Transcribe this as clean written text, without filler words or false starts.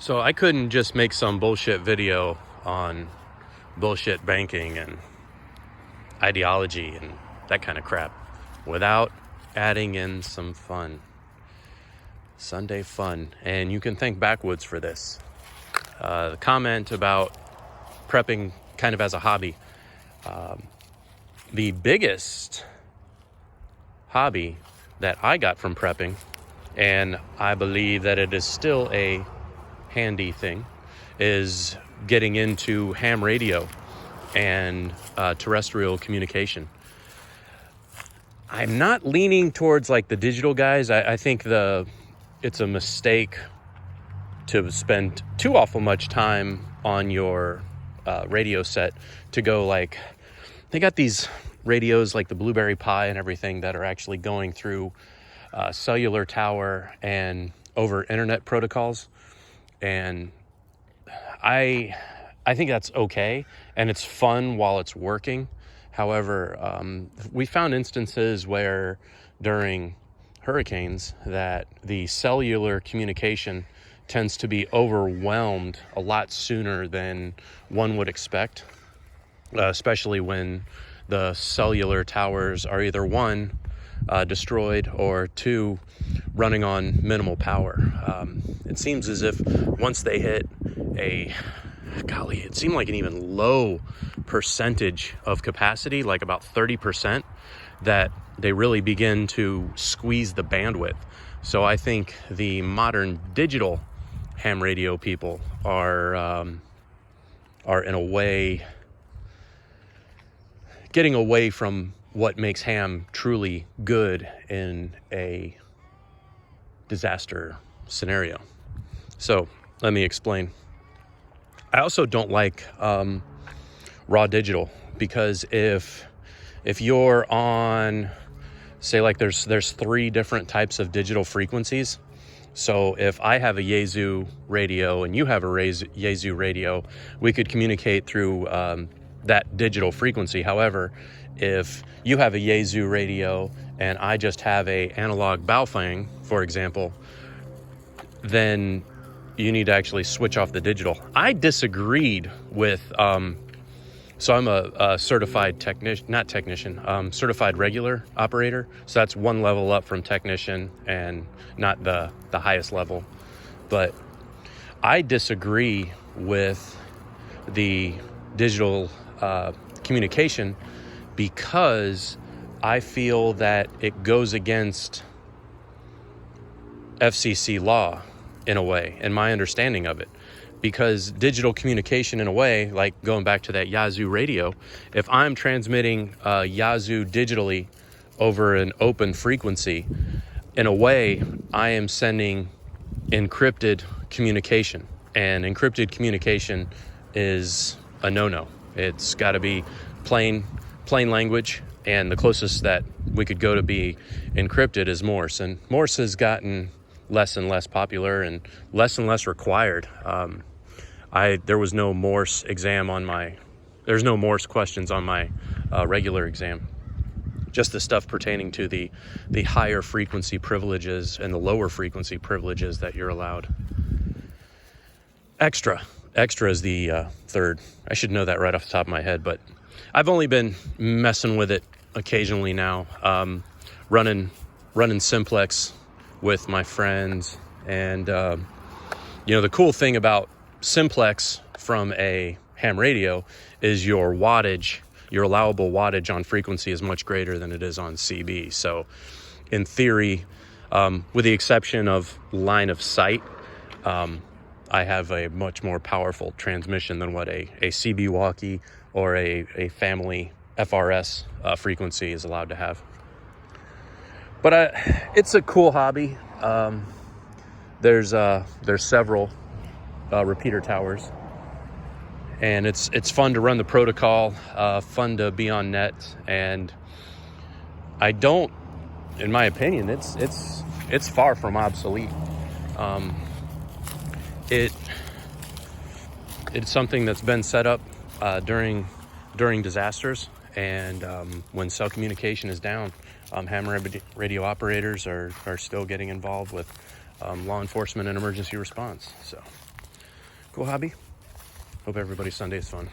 So I couldn't just make some bullshit video on bullshit banking and ideology and that kind of crap without adding in some fun. Sunday fun. And you can think backwoods for this. The comment about prepping kind of as a hobby. The biggest hobby that I got from prepping, and I believe that it is still a handy thing, is getting into ham radio and terrestrial communication. I'm not leaning towards like the digital guys. I think it's a mistake to spend too awful much time on your radio set to go like, they got these radios like the Blueberry Pi and everything that are actually going through cellular tower and over internet protocols. And I think that's okay, and it's fun while it's working. However, we found instances where during hurricanes that the cellular communication tends to be overwhelmed a lot sooner than one would expect, especially when the cellular towers are either one, destroyed, or two, running on minimal power. It seems as if once they hit it seemed like an even low percentage of capacity, like about 30%, that they really begin to squeeze the bandwidth. So I think the modern digital ham radio people are in a way getting away from what makes ham truly good in a disaster scenario. So let me explain. I also don't like raw digital, because if you're on, say, like there's 3 different types of digital frequencies. So if I have a Yaesu radio and you have a Yaesu radio, we could communicate through that digital frequency. However, if you have a Yaesu radio and I just have a analog Baofeng, for example, then you need to actually switch off the digital. I disagreed with, so I'm a certified certified regular operator. So that's one level up from technician and not the highest level. But I disagree with the digital communication, because I feel that it goes against FCC law in a way, and my understanding of it. Because digital communication, in a way, like going back to that Yaesu radio, if I'm transmitting Yaesu digitally over an open frequency, in a way, I am sending encrypted communication. And encrypted communication is a no-no. It's got to be plain language, and the closest that we could go to be encrypted is Morse. And Morse has gotten less and less popular and less required. There was no Morse there's no Morse questions on my regular exam. Just the stuff pertaining to the higher frequency privileges and the lower frequency privileges that you're allowed. Extra is the third. I should know that right off the top of my head, but I've only been messing with it occasionally now, running simplex with my friends. And the cool thing about simplex from a ham radio is your wattage, your allowable wattage on frequency is much greater than it is on CB. So in theory, with the exception of line of sight, I have a much more powerful transmission than what a CB walkie or a family FRS frequency is allowed to have. But it's a cool hobby. There's several repeater towers, and it's fun to run the protocol, fun to be on net, and in my opinion, it's far from obsolete. It's something that's been set up during disasters, and when cell communication is down, ham radio operators are still getting involved with law enforcement and emergency response. So Cool hobby. Hope everybody's Sunday is fun.